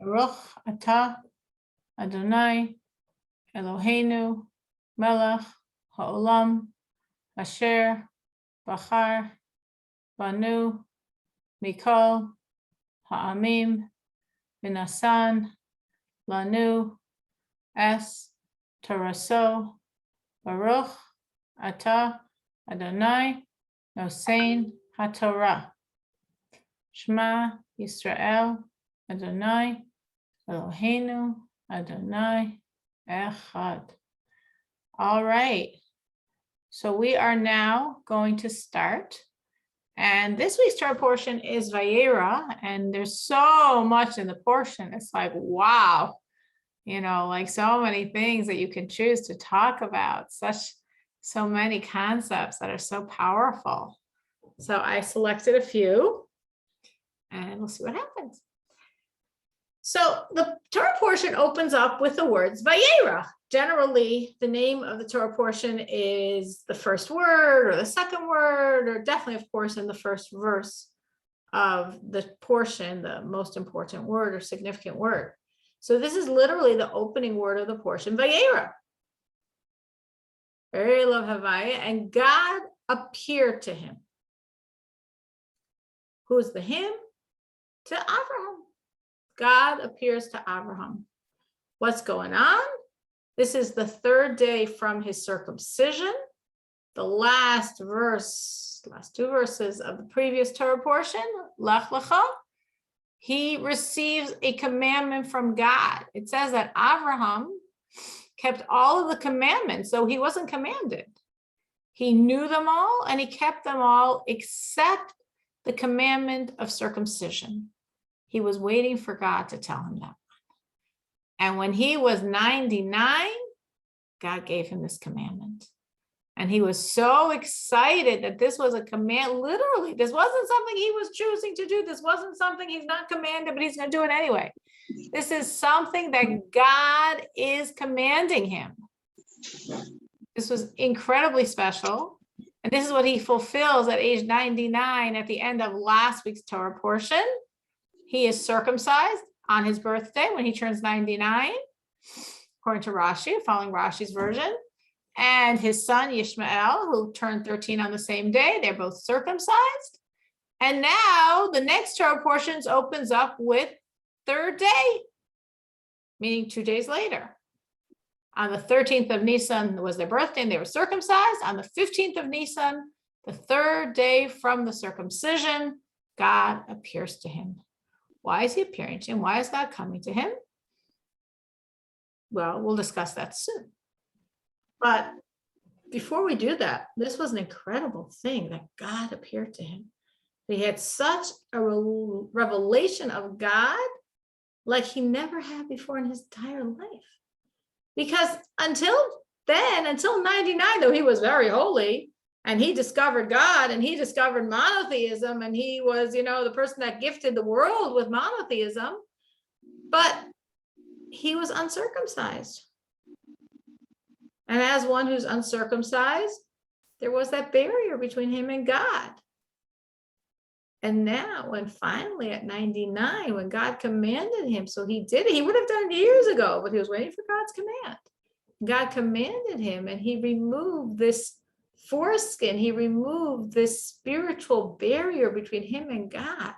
Baruch atah Adonai Eloheinu melech ha'olam asher bachar banu mikol ha'amim v'nasan lanu es Toraso Baruch atah Adonai nosein haTorah Shema Yisrael Adonai Eloheinu Adonai Echad. All right. So we are now going to start. And this week's Torah portion is Vayera. And there's so much in the portion. It's like, wow. Like so many things that you can choose to talk about. So many concepts that are so powerful. So I selected a few. And we'll see what happens. So the Torah portion opens up with the words Vayera. Generally, the name of the Torah portion is the first word or the second word, or definitely, of course, in the first verse of the portion, the most important word or significant word. So this is literally the opening word of the portion, Vayera. Very love Havaya, and God appeared to him. Who's the him? To Avraham. God appears to Avraham. What's going on? This is the third day from his circumcision. The last two verses of the previous Torah portion, Lech Lecha, he receives a commandment from God. It says that Avraham kept all of the commandments, so he wasn't commanded. He knew them all and he kept them all except the commandment of circumcision. He was waiting for God to tell him that. And when he was 99, God gave him this commandment. And he was so excited that this was a command. Literally, this wasn't something he was choosing to do. This wasn't something he's not commanded, but he's going to do it anyway. This is something that God is commanding him. This was incredibly special. And this is what he fulfills at age 99 at the end of last week's Torah portion. He is circumcised on his birthday when he turns 99, according to Rashi, following Rashi's version. And his son, Yishmael, who turned 13 on the same day, they're both circumcised. And now the next Torah portions opens up with third day, meaning 2 days later. On the 13th of Nisan was their birthday and they were circumcised. On the 15th of Nisan, the third day from the circumcision, God appears to him. Why is he appearing to him? Why is God coming to him? Well, we'll discuss that soon. But before we do that, this was an incredible thing that God appeared to him. He had such a revelation of God like he never had before in his entire life. Because until then, until 99, though he was very holy, and he discovered God and he discovered monotheism, and he was, the person that gifted the world with monotheism, but he was uncircumcised. And as one who's uncircumcised, there was that barrier between him and God. And now, when finally at 99, when God commanded him, so he did it, he would have done it years ago, but he was waiting for God's command. God commanded him, and he removed this foreskin. He removed this spiritual barrier between him and God.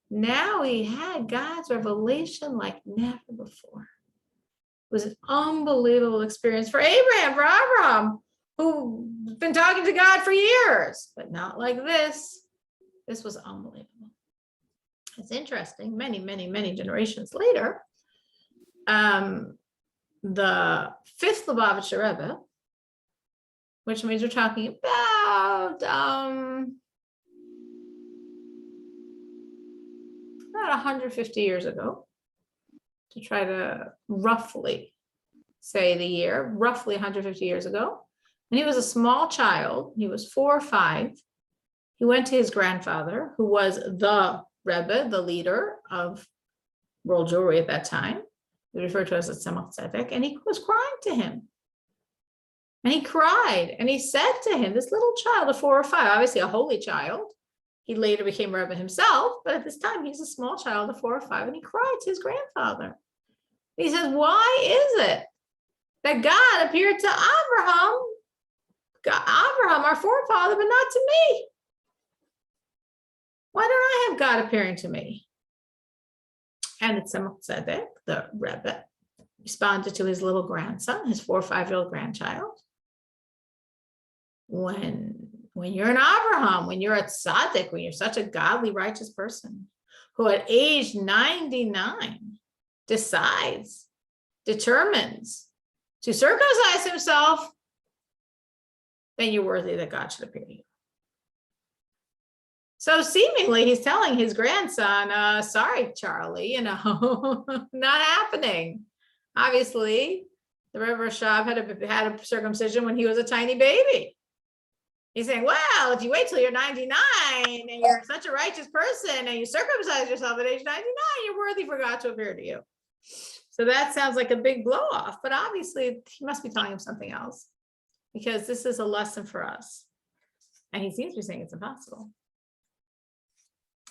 Now he had God's revelation like never before. It was an unbelievable experience for Avraham, who'd been talking to God for years, but not like this. This was unbelievable. It's interesting. Many, many, many generations later, the fifth Lubavitcher Rebbe, which means we're talking about 150 years ago, to try to roughly say the year, roughly 150 years ago. When he was a small child, he was 4 or 5, he went to his grandfather, who was the Rebbe, the leader of world Jewry at that time. He referred to as a Tzemach Tzedek, and he was crying to him. And he cried, and he said to him, this little child of 4 or 5, obviously a holy child, He later became Rebbe himself, but at this time he's a small child of 4 or 5, and he cried to his grandfather. He says, why is it that God appeared to Avraham, our forefather, but not to me? Why don't I have God appearing to me? And it's Tzedek, the Rebbe, responded to his little grandson, his 4 or 5-year-old grandchild. When you're an Avraham, when you're a tzaddik, when you're such a godly, righteous person who at age 99 determines to circumcise himself, then you're worthy that God should appear to you. So seemingly he's telling his grandson, sorry, Charlie, not happening. Obviously, the Rebbe Rashab had a circumcision when he was a tiny baby. He's saying, well, if you wait till you're 99 and you're such a righteous person and you circumcise yourself at age 99, you're worthy for God to appear to you. So that sounds like a big blow off, but obviously he must be telling him something else, because this is a lesson for us. And he seems to be saying it's impossible.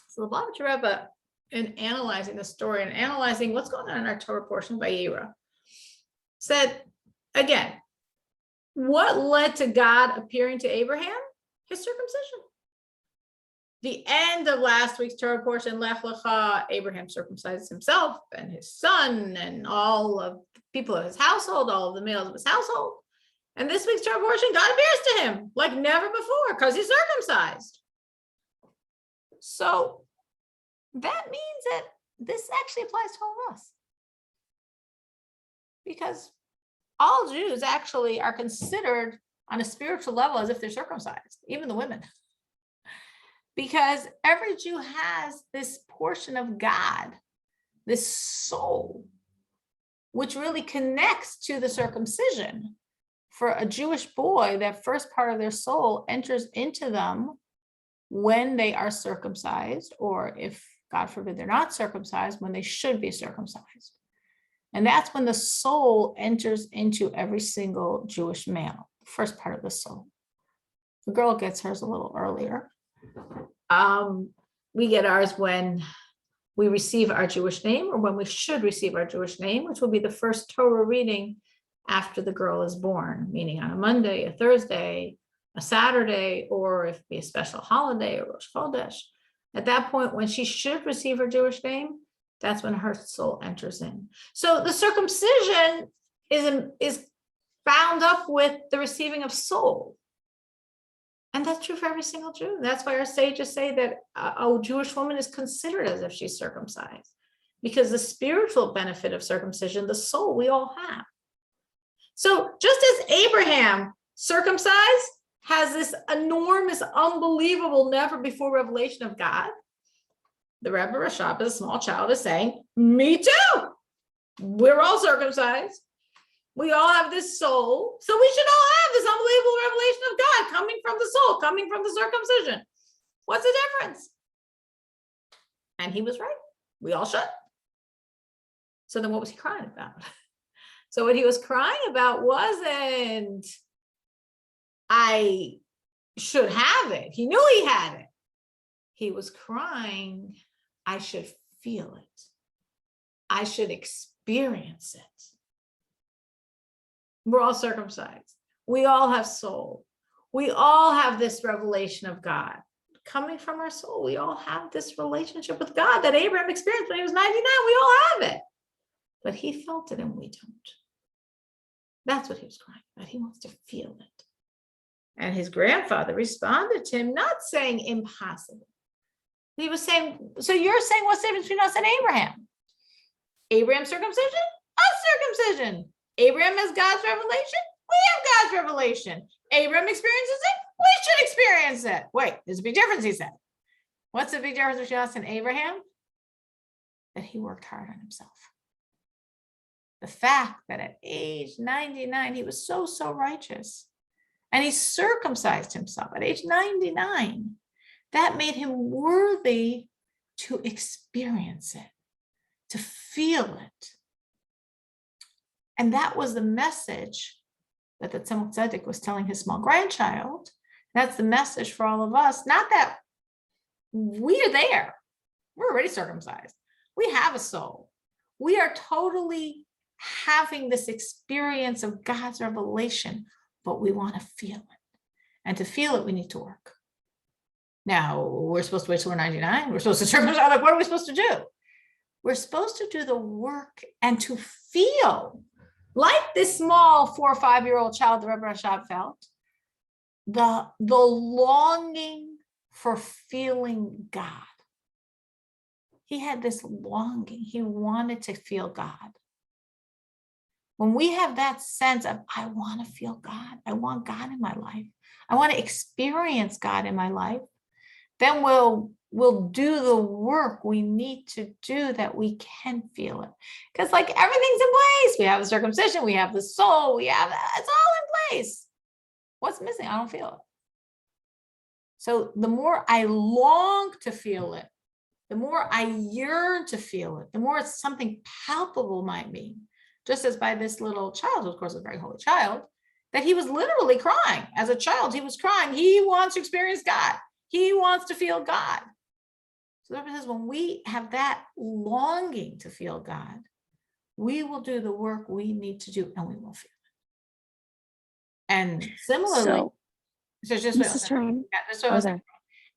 So the Lubavitcher Rebbe, in analyzing the story and analyzing what's going on in our Torah portion of Vayera, said, again, what led to God appearing to Abraham? His circumcision. The end of last week's Torah portion, Lech Lecha, Abraham circumcised himself and his son and all of the people of his household, all of the males of his household. And this week's Torah portion, God appears to him like never before because he's circumcised. So that means that this actually applies to all of us. Because all Jews actually are considered on a spiritual level as if they're circumcised, even the women. Because every Jew has this portion of God, this soul, which really connects to the circumcision. For a Jewish boy, that first part of their soul enters into them when they are circumcised, or if, God forbid, they're not circumcised, when they should be circumcised. And that's when the soul enters into every single Jewish male, the first part of the soul. The girl gets hers a little earlier. We get ours when we receive our Jewish name, or when we should receive our Jewish name, which will be the first Torah reading after the girl is born, meaning on a Monday, a Thursday, a Saturday, or if it be a special holiday or Rosh Chodesh. At that point, when she should receive her Jewish name, that's when her soul enters in. So the circumcision is bound up with the receiving of soul. And that's true for every single Jew. That's why our sages say that a Jewish woman is considered as if she's circumcised, because the spiritual benefit of circumcision, the soul, we all have. So just as Abraham circumcised has this enormous, unbelievable, never before revelation of God, the Rebbe Rashab, as a small child, is saying, me too. We're all circumcised. We all have this soul. So we should all have this unbelievable revelation of God coming from the soul, coming from the circumcision. What's the difference? And he was right. We all should. So then what was he crying about? So what he was crying about wasn't, I should have it. He knew he had it. He was crying, I should feel it. I should experience it. We're all circumcised. We all have soul. We all have this revelation of God coming from our soul. We all have this relationship with God that Abraham experienced when he was 99. We all have it. But he felt it and we don't. That's what he was crying about. He wants to feel it. And his grandfather responded to him, not saying impossible. He was saying, so you're saying what's the difference between us and Abraham? Abraham's circumcision, us circumcision. Abraham has God's revelation. We have God's revelation. Abraham experiences it. We should experience it. Wait, there's a big difference, he said. What's the big difference between us and Abraham? That he worked hard on himself. The fact that at age 99, he was so righteous. And he circumcised himself at age 99. That made him worthy to experience it, to feel it. And that was the message that the Tzemach Tzedek was telling his small grandchild. That's the message for all of us. Not that we are there. We're already circumcised. We have a soul. We are totally having this experience of God's revelation, but we want to feel it. And to feel it, we need to work. Now, we're supposed to wait till we're 99. We're supposed to circumcise. Like, what are we supposed to do? We're supposed to do the work and to feel like this small 4 or 5-year-old child, the Rebbe Rashab felt, the longing for feeling God. He had this longing. He wanted to feel God. When we have that sense of, I want to feel God, I want God in my life, I want to experience God in my life, then we'll do the work we need to do that we can feel it. Because like everything's in place. We have the circumcision, we have the soul, it's all in place. What's missing? I don't feel it. So the more I long to feel it, the more I yearn to feel it, the more it's something palpable might mean. Just as by this little child, who of course is a very holy child, that he was literally crying. As a child, he was crying. He wants to experience God. He wants to feel God. So that says when we have that longing to feel God, we will do the work we need to do and we will feel it. And similarly,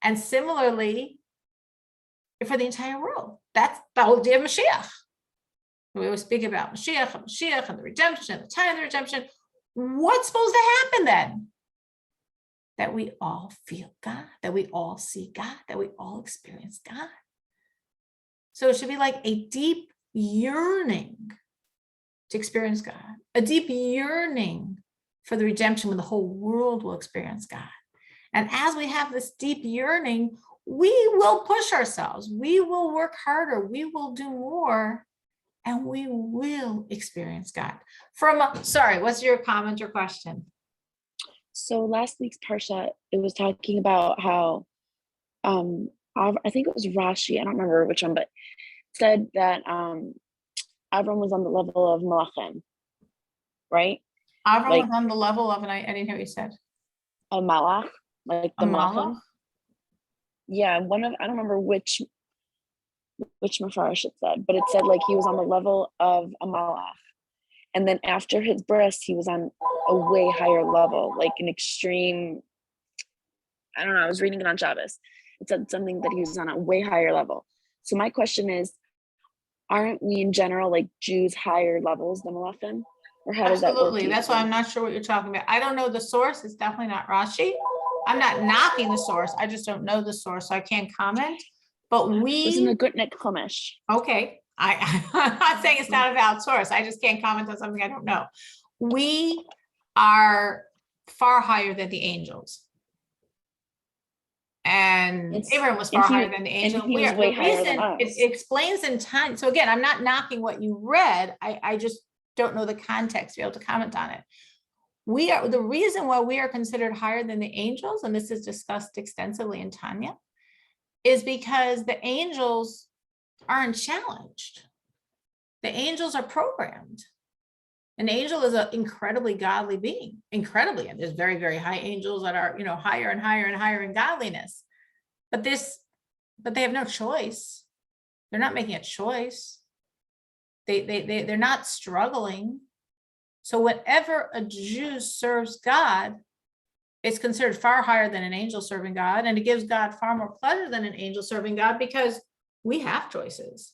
and similarly, for the entire world, that's the whole idea of Mashiach. We always speak about Mashiach and the redemption, and the time of the redemption. What's supposed to happen then? That we all feel God, that we all see God, that we all experience God. So it should be like a deep yearning to experience God, a deep yearning for the redemption when the whole world will experience God. And as we have this deep yearning, we will push ourselves, we will work harder, we will do more, and we will experience God. What's your comment or question? So last week's Parsha, it was talking about how, I think it was Rashi, I don't remember which one, but said that Avraham was on the level of Malachim, right? Avraham was on the level of, and I didn't hear what you said. A Malach, like the Malachim. Yeah, I don't remember which Mefarish it said, but it said like he was on the level of a Malach. And then after his birth, he was on a way higher level, like an extreme, I don't know, I was reading it on Shabbos. It said something that he was on a way higher level. So my question is, aren't we in general, like Jews, higher levels than Malachim? Or how does that work? Absolutely. That's why I'm not sure what you're talking about. I don't know the source. It's definitely not Rashi. I'm not knocking the source. I just don't know the source, so I can't comment. But it's in the Gutnick Chumash. Okay. I'm not saying it's not a valid source. I just can't comment on something I don't know. We are far higher than the angels. And Abraham was far higher than the angel. It explains in time. So again, I'm not knocking what you read. I just don't know the context to be able to comment on it. The reason why we are considered higher than the angels, and this is discussed extensively in Tanya, is because the angels aren't challenged. The angels are programmed. An angel is an incredibly godly being, incredibly, and there's very, very high angels that are, higher and higher and higher in godliness. But they have no choice. They're not making a choice. They're not struggling. So whenever a Jew serves God, it's considered far higher than an angel serving God, and it gives God far more pleasure than an angel serving God because we have choices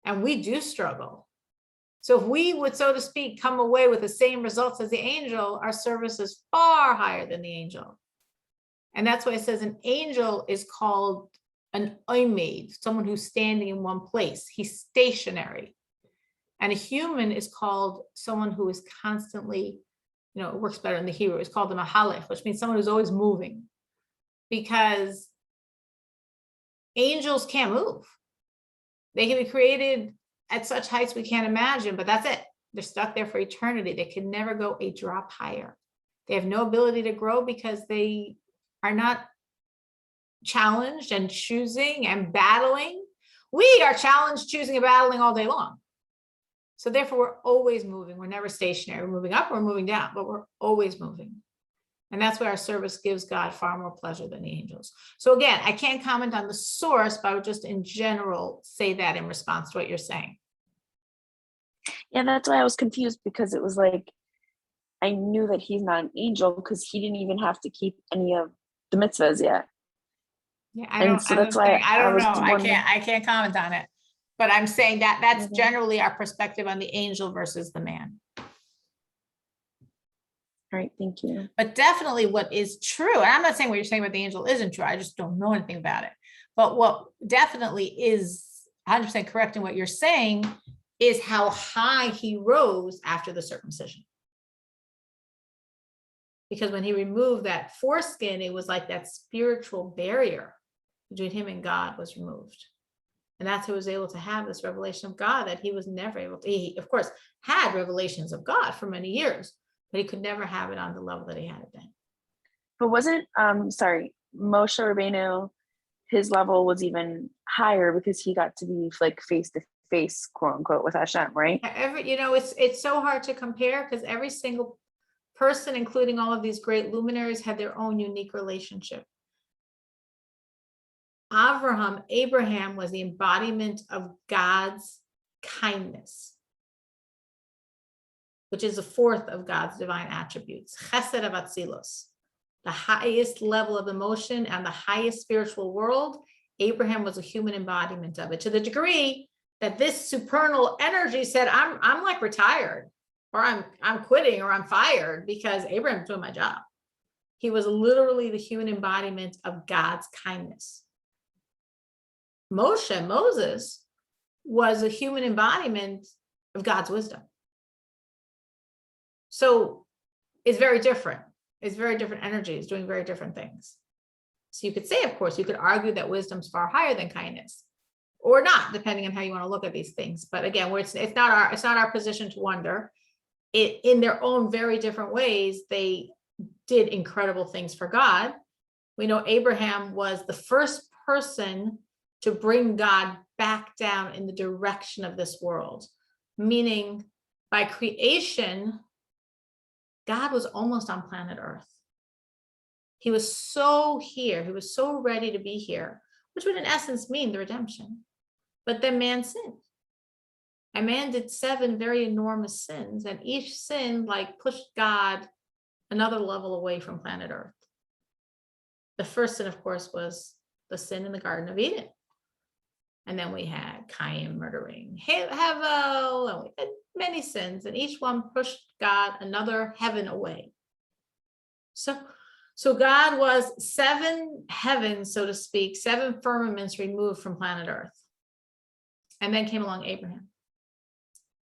and we do struggle. So if we would, so to speak, come away with the same results as the angel, our service is far higher than the angel. And that's why it says an angel is called an oimed, someone who's standing in one place. He's stationary. And a human is called someone who is constantly, it works better in the Hebrew. It's called the mahalech, which means someone who's always moving. Because angels can't move. They can be created at such heights we can't imagine, but that's it. They're stuck there for eternity. They can never go a drop higher. They have no ability to grow because they are not challenged and choosing and battling. We are challenged, choosing, and battling all day long. So therefore, we're always moving. We're never stationary. We're moving up, we're moving down, but we're always moving. And that's why our service gives God far more pleasure than the angels. So again, I can't comment on the source, but I would just in general say that in response to what you're saying. Yeah, that's why I was confused, because it was like, I knew that he's not an angel because he didn't even have to keep any of the mitzvahs yet. Yeah, I don't know. I can't comment on it. But I'm saying that that's Okay. generally our perspective on the angel versus the man. All right, thank you. But definitely what is true, and I'm not saying what you're saying about the angel isn't true, I just don't know anything about it. But what definitely is 100% correct in what you're saying is how high he rose after the circumcision. Because when he removed that foreskin, it was like that spiritual barrier between him and God was removed. And that's who was able to have this revelation of God that he was never able to. He, of course, had revelations of God for many years, but he could never have it on the level that he had it then. But wasn't Moshe Rabbeinu, his level was even higher because he got to be like face to face, quote unquote, with Hashem, right? It's so hard to compare because every single person, including all of these great luminaries, had their own unique relationship. Abraham was the embodiment of God's kindness, which is the fourth of God's divine attributes, chesed of atzilos, the highest level of emotion and the highest spiritual world. Abraham was a human embodiment of it, to the degree that this supernal energy said, I'm like retired, or I'm quitting, or I'm fired, because Abraham's doing my job. He was literally the human embodiment of God's kindness. Moses, was a human embodiment of God's wisdom. So it's very different. It's very different energies doing very different things. So you could say, of course, you could argue that wisdom's far higher than kindness, or not, depending on how you want to look at these things. But again, it's not our position to wonder. In their own very different ways, they did incredible things for God. We know Abraham was the first person to bring God back down in the direction of this world, meaning by creation, God was almost on planet Earth. He was so here, he was so ready to be here, which would in essence mean the redemption. But then man sinned. And man did 7 very enormous sins, and each sin like pushed God another level away from planet Earth. The first sin, of course, was the sin in the Garden of Eden. And then we had Cain murdering Havel, and we had many sins, and each one pushed God another heaven away. So God was 7 heavens, so to speak, 7 firmaments removed from planet Earth. And then came along Abraham.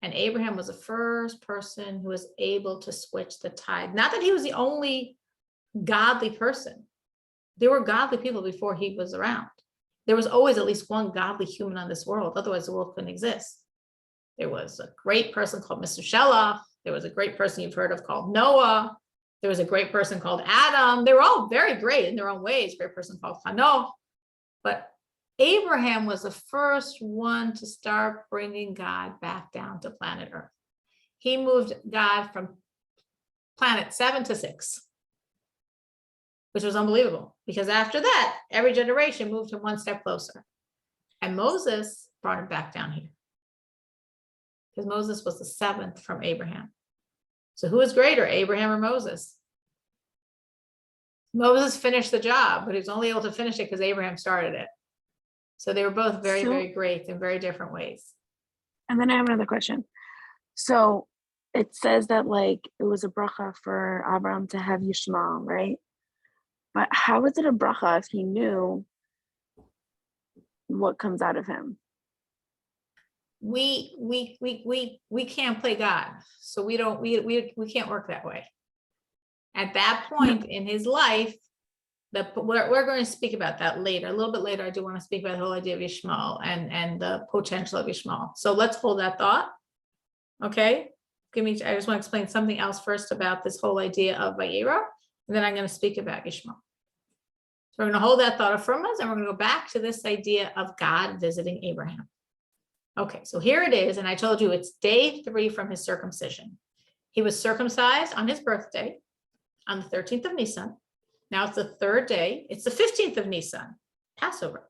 And Abraham was the first person who was able to switch the tide. Not that he was the only godly person. There were godly people before he was around. There was always at least one godly human on this world. Otherwise, the world couldn't exist. There was a great person called Mr. Shelach. There was a great person you've heard of called Noah. There was a great person called Adam. They were all very great in their own ways. A great person called Hanoch. But Abraham was the first one to start bringing God back down to planet Earth. He moved God from planet 7 to 6, which was unbelievable, because after that, every generation moved him one step closer. And Moses brought him back down here, because Moses was the 7th from Abraham. So who is greater, Abraham or Moses? Moses finished the job, but he was only able to finish it because Abraham started it. So they were both very, very great in very different ways. And then I have another question. So it says that like it was a bracha for Avraham to have Yishmael, right? But how is it a bracha if he knew what comes out of him? We can't play God, so we can't work that way. At that point in his life, we're going to speak about that later. A little bit later, I do want to speak about the whole idea of Yishmael and the potential of Yishmael. So let's hold that thought. Okay, I just want to explain something else first about this whole idea of Vayera, and then I'm going to speak about Yishmael. So we're going to hold that thought from us, and we're going to go back to this idea of God visiting Abraham. Okay, so here it is, and I told you it's day 3 from his circumcision. He was circumcised on his birthday. on the 13th of Nisan. Now it's the third day. It's the 15th of Nisan, Passover.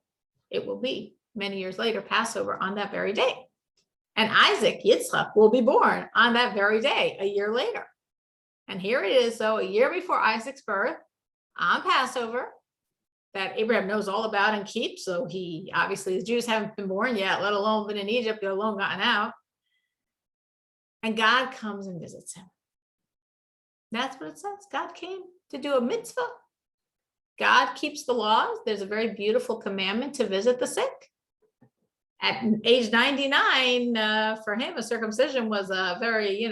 It will be many years later, Passover on that very day. And Isaac, Yitzchak, will be born on that very day, a year later. And here it is, so a year before Isaac's birth, on Passover, that Abraham knows all about and keeps. So he, obviously, the Jews haven't been born yet, let alone been in Egypt, let alone gotten out. And God comes and visits him. That's what it says. God came to do a mitzvah. God keeps the laws. There's a very beautiful commandment to visit the sick. At age 99, for him, a circumcision was a very,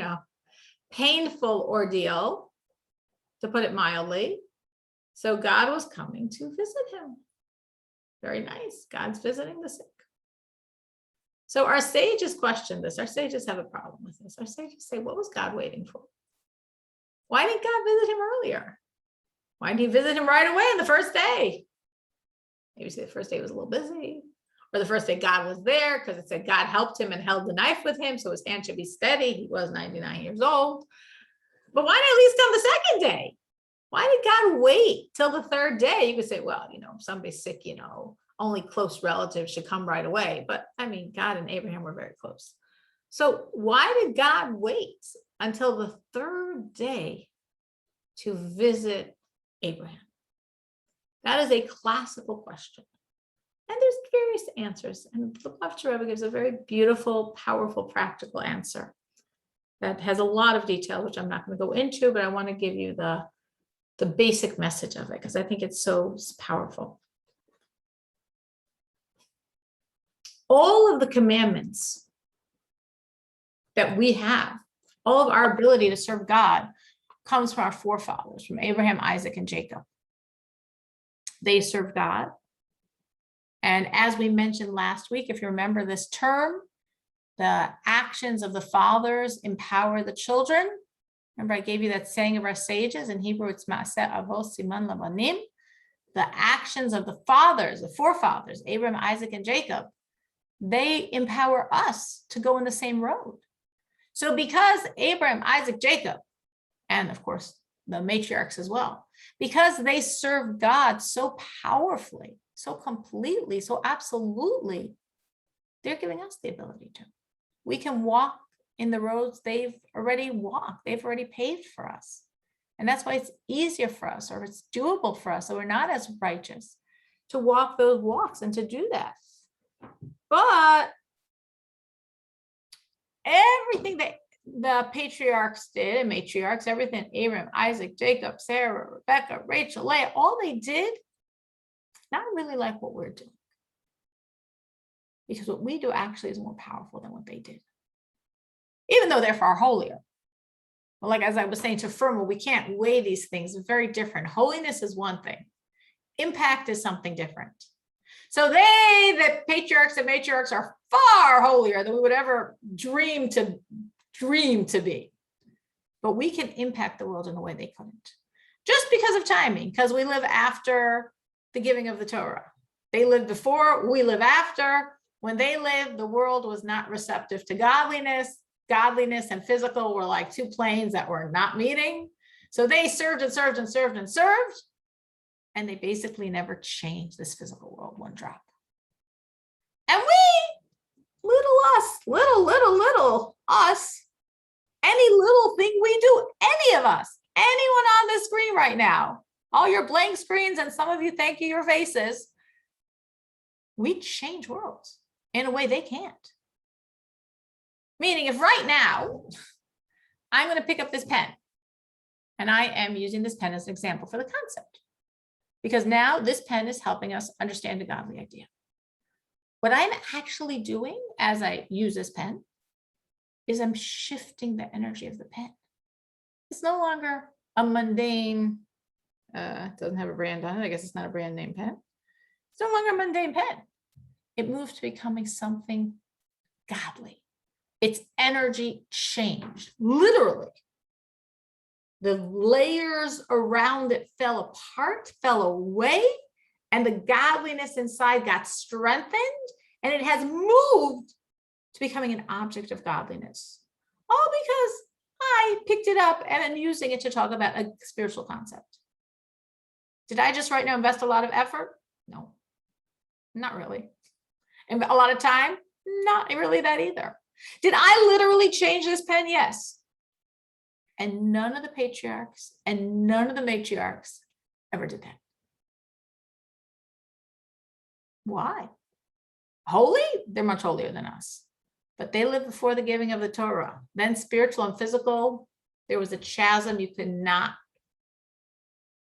painful ordeal, to put it mildly. So God was coming to visit him. Very nice. God's visiting the sick. So our sages question this. Our sages have a problem with this. Our sages say, what was God waiting for? Why didn't God visit him earlier? Why didn't he visit him right away on the first day? Maybe say the first day was a little busy. Or the first day God was there because it said God helped him and held the knife with him. So his hand should be steady. He was 99 years old. But why not at least come the second day? Why did God wait till the third day? You could say, well, if somebody's sick, only close relatives should come right away. But I mean, God and Abraham were very close. So why did God wait until the third day to visit Abraham? That is a classical question. And there's various answers. And the Leftovitcher Rebbe gives a very beautiful, powerful, practical answer that has a lot of detail, which I'm not going to go into, but I want to give you the basic message of it because I think it's so powerful. All of the commandments that we have, all of our ability to serve God comes from our forefathers, from Abraham, Isaac, and Jacob. They served God. And as we mentioned last week, if you remember this term, the actions of the fathers empower the children. Remember, I gave you that saying of our sages. In Hebrew, it's Ma'aseh Avos Siman Labanim. The actions of the fathers, the forefathers, Abraham, Isaac, and Jacob, they empower us to go in the same road. So because Abraham, Isaac, Jacob, and of course, the matriarchs as well, because they serve God so powerfully, so completely, so absolutely, they're giving us the ability to. We can walk in the roads they've already walked. They've already paved for us. And that's why it's easier for us, or it's doable for us, so we're not as righteous, to walk those walks and to do that. But everything that the patriarchs did, and matriarchs, everything, Abraham, Isaac, Jacob, Sarah, Rebecca, Rachel, Leah, all they did, not really like what we're doing. Because what we do actually is more powerful than what they did. Even though they're far holier. But like as I was saying to Firma, we can't weigh these things. It's very different. Holiness is one thing. Impact is something different. So the patriarchs and matriarchs are far holier than we would ever dream to be. But we can impact the world in a way they couldn't. Just because of timing, because we live after the giving of the Torah. They lived before, we live after. When they lived, the world was not receptive to godliness. Godliness and physical were like two planes that were not meeting. So they served and served and served and served. And they basically never changed this physical world one drop. And we, little us, any little thing we do, any of us, anyone on this screen right now, all your blank screens, and some of you, thank you, your faces, we change worlds in a way they can't. Meaning if right now, I'm going to pick up this pen, and I am using this pen as an example for the concept, because now this pen is helping us understand the godly idea. What I'm actually doing as I use this pen is I'm shifting the energy of the pen. It's no longer a mundane, doesn't have a brand on it. I guess it's not a brand name pen. It's no longer a mundane pen. It moves to becoming something godly. Its energy changed, literally. The layers around it fell apart, fell away, and the godliness inside got strengthened, and it has moved to becoming an object of godliness. All because I picked it up and I'm using it to talk about a spiritual concept. Did I just right now invest a lot of effort? No, not really. And a lot of time? Not really that either. Did I literally change this pen? Yes. And none of the patriarchs and none of the matriarchs ever did that. Why? Holy? They're much holier than us. But they lived before the giving of the Torah. Then spiritual and physical, there was a chasm you could not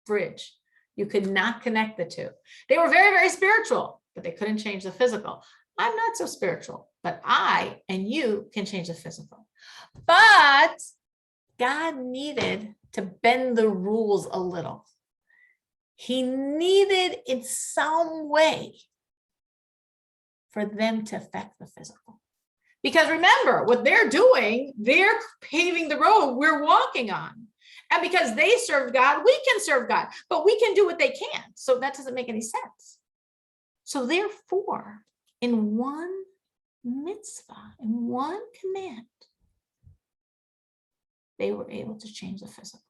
bridge. You could not connect the two. They were very, very spiritual, but they couldn't change the physical. I'm not so spiritual, but I and you can change the physical. But God needed to bend the rules a little. He needed in some way for them to affect the physical. Because remember, what they're doing, they're paving the road we're walking on. And because they serve God, we can serve God, but we can do what they can't. So that doesn't make any sense. So therefore, in one mitzvah, in one command, they were able to change the physical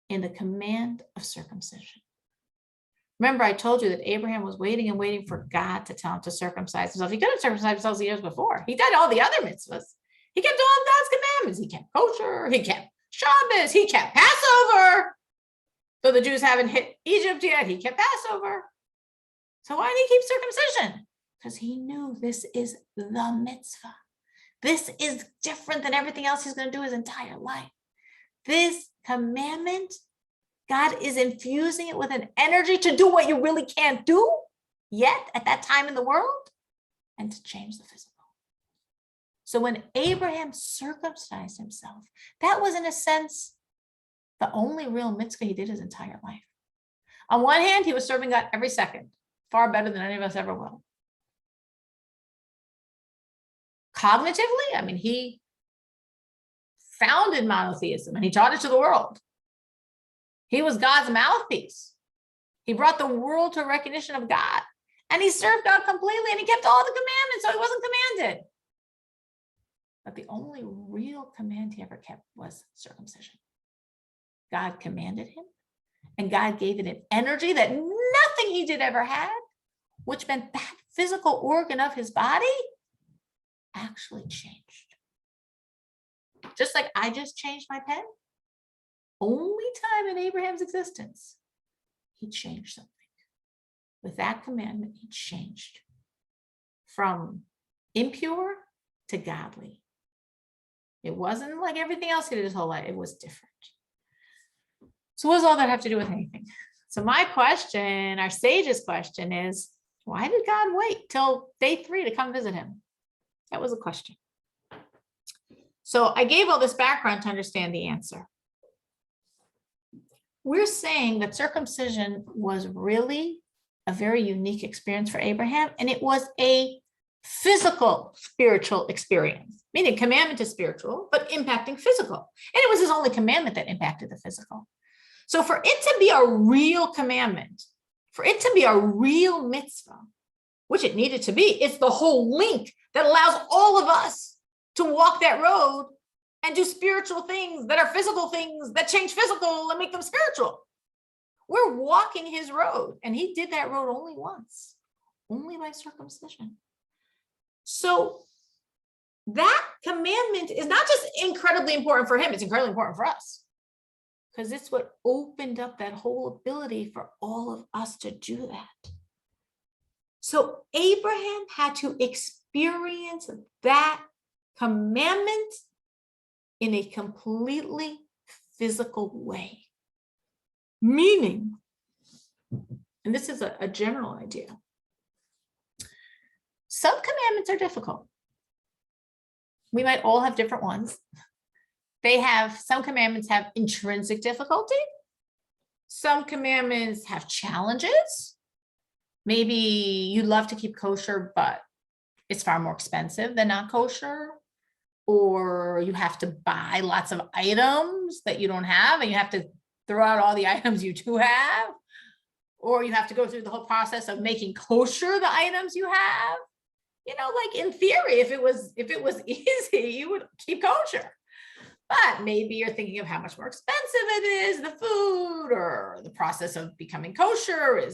in the command of circumcision. Remember, I told you that Abraham was waiting and waiting for God to tell him to circumcise himself. He could have circumcised himself years before. He did all the other mitzvahs. He kept all God's commandments. He kept kosher. He kept Shabbos. He kept Passover. Though the Jews haven't hit Egypt yet, he kept Passover. So why did he keep circumcision? Because he knew this is the mitzvah. This is different than everything else he's going to do his entire life. This commandment, God is infusing it with an energy to do what you really can't do yet at that time in the world and to change the physical. So when Abraham circumcised himself, that was in a sense the only real mitzvah he did his entire life. On one hand, he was serving God every second, far better than any of us ever will. Cognitively, I mean, he founded monotheism and he taught it to the world. He was God's mouthpiece. He brought the world to a recognition of God, and he served God completely, and he kept all the commandments, so he wasn't commanded. But the only real command he ever kept was circumcision. God commanded him, and God gave it an energy that nothing he did ever had, which meant that physical organ of his body actually changed. Just like I just changed my pen, only time in Abraham's existence, he changed something. With that commandment, he changed from impure to godly. It wasn't like everything else he did his whole life. It was different. So what does all that have to do with anything? So my question, our sage's question is, why did God wait till day 3 to come visit him? That was a question. So I gave all this background to understand the answer. We're saying that circumcision was really a very unique experience for Abraham, and it was a physical spiritual experience, meaning commandment is spiritual, but impacting physical. And it was his only commandment that impacted the physical. So for it to be a real commandment, for it to be a real mitzvah, which it needed to be, it's the whole link that allows all of us to walk that road and do spiritual things that are physical things that change physical and make them spiritual. We're walking his road, and he did that road only once, only by circumcision. So that commandment is not just incredibly important for him, it's incredibly important for us, because it's what opened up that whole ability for all of us to do that. So Abraham had to experience that commandment in a completely physical way. Meaning, and this is a general idea, some commandments are difficult. We might all have different ones. Some commandments have intrinsic difficulty. Some commandments have challenges. Maybe you'd love to keep kosher, but it's far more expensive than not kosher. Or you have to buy lots of items that you don't have, and you have to throw out all the items you do have. Or you have to go through the whole process of making kosher the items you have. You know, like in theory, if it was easy, you would keep kosher. But maybe you're thinking of how much more expensive it is, the food, or the process of becoming kosher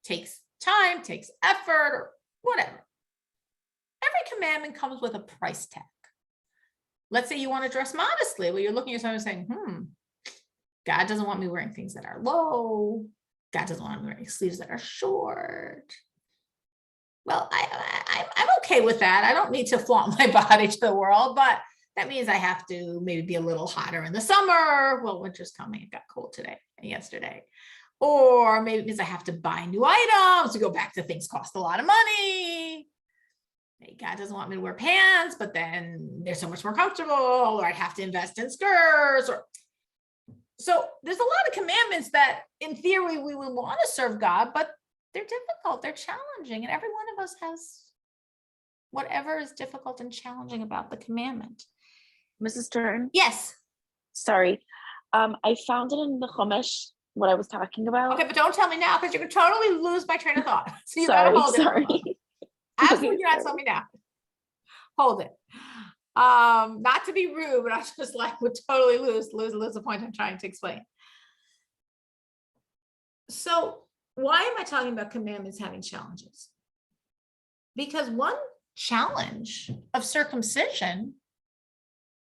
takes time, takes effort, or whatever. Every commandment comes with a price tag. Let's say you want to dress modestly. Well, you're looking at someone and saying, God doesn't want me wearing things that are low. God doesn't want me wearing sleeves that are short. Well, I'm okay with that. I don't need to flaunt my body to the world, but that means I have to maybe be a little hotter in the summer. Well, winter's coming. It got cold today and yesterday. Or maybe it means I have to buy new items to go back to things cost a lot of money. Maybe God doesn't want me to wear pants, but then they're so much more comfortable, or I'd have to invest in skirts. So there's a lot of commandments that in theory we would want to serve God, but they're difficult, they're challenging, and every one of us has whatever is difficult and challenging about the commandment. Mrs. Stern? Yes. Sorry. I found it in the Chumash, what I was talking about. Okay, but don't tell me now because you're going to totally lose my train of thought. So you got to hold it. Sorry. Absolutely not tell me now. Hold it. Not to be rude, but I just would totally lose the point I'm trying to explain. So why am I talking about commandments having challenges? Because one challenge of circumcision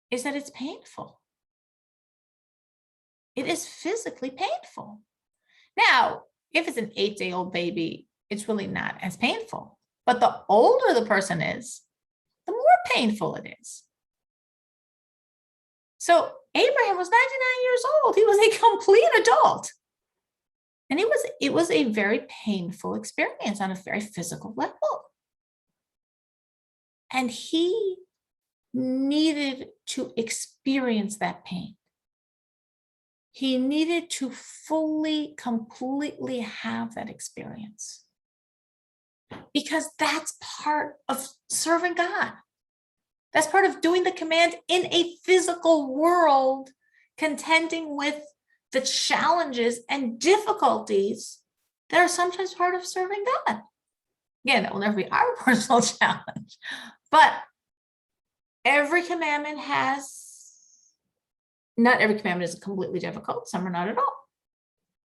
is that it's painful. It is physically painful. Now, if it's an 8-day-old baby, it's really not as painful. But the older the person is, the more painful it is. So Abraham was 99 years old. He was a complete adult. And it was a very painful experience on a very physical level. And he needed to experience that pain. He needed to fully, completely have that experience. Because that's part of serving God. That's part of doing the command in a physical world, contending with the challenges and difficulties that are sometimes part of serving God. Again, that will never be our personal challenge, but every commandment not every commandment is completely difficult. Some are not at all.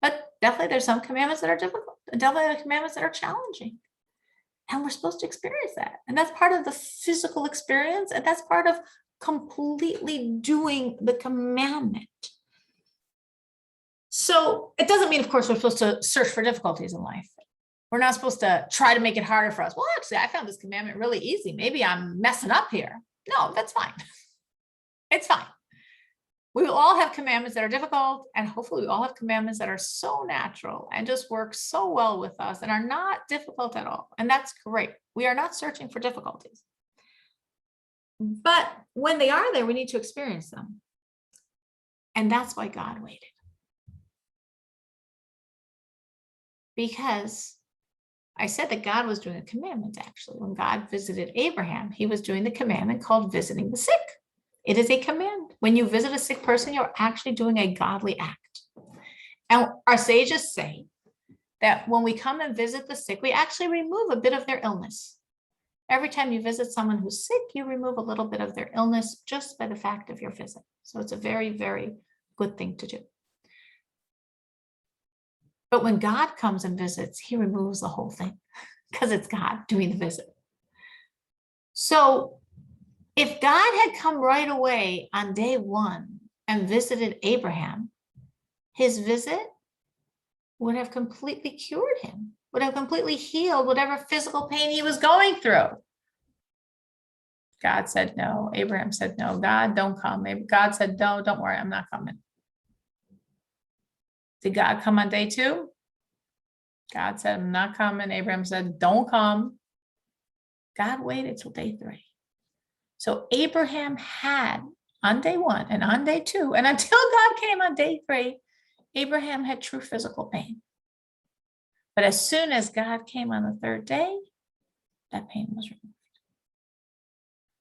But definitely there's some commandments that are difficult, and definitely there are commandments that are challenging. And we're supposed to experience that. And that's part of the physical experience. And that's part of completely doing the commandment. So it doesn't mean, of course, we're supposed to search for difficulties in life. We're not supposed to try to make it harder for us. Well, actually, I found this commandment really easy. Maybe I'm messing up here. No, that's fine. It's fine. We will all have commandments that are difficult, and hopefully we all have commandments that are so natural and just work so well with us and are not difficult at all. And that's great. We are not searching for difficulties. But when they are there, we need to experience them. And that's why God waited. Because I said that God was doing a commandment, actually. When God visited Abraham, he was doing the commandment called visiting the sick. It is a command. When you visit a sick person, you're actually doing a godly act. And our sages say that when we come and visit the sick, we actually remove a bit of their illness. Every time you visit someone who's sick, you remove a little bit of their illness just by the fact of your visit. So it's a very, very good thing to do. But when God comes and visits, he removes the whole thing because it's God doing the visit. So if God had come right away on day one and visited Abraham, his visit would have completely cured him, would have completely healed whatever physical pain he was going through. God said no. Abraham said no. God, don't come. God said, no, don't worry, I'm not coming. Did God come on day two? God said, I'm not coming. Abraham said, don't come. God waited till day three. So Abraham had on day one and on day two, and until God came on day three, Abraham had true physical pain. But as soon as God came on the third day, that pain was removed.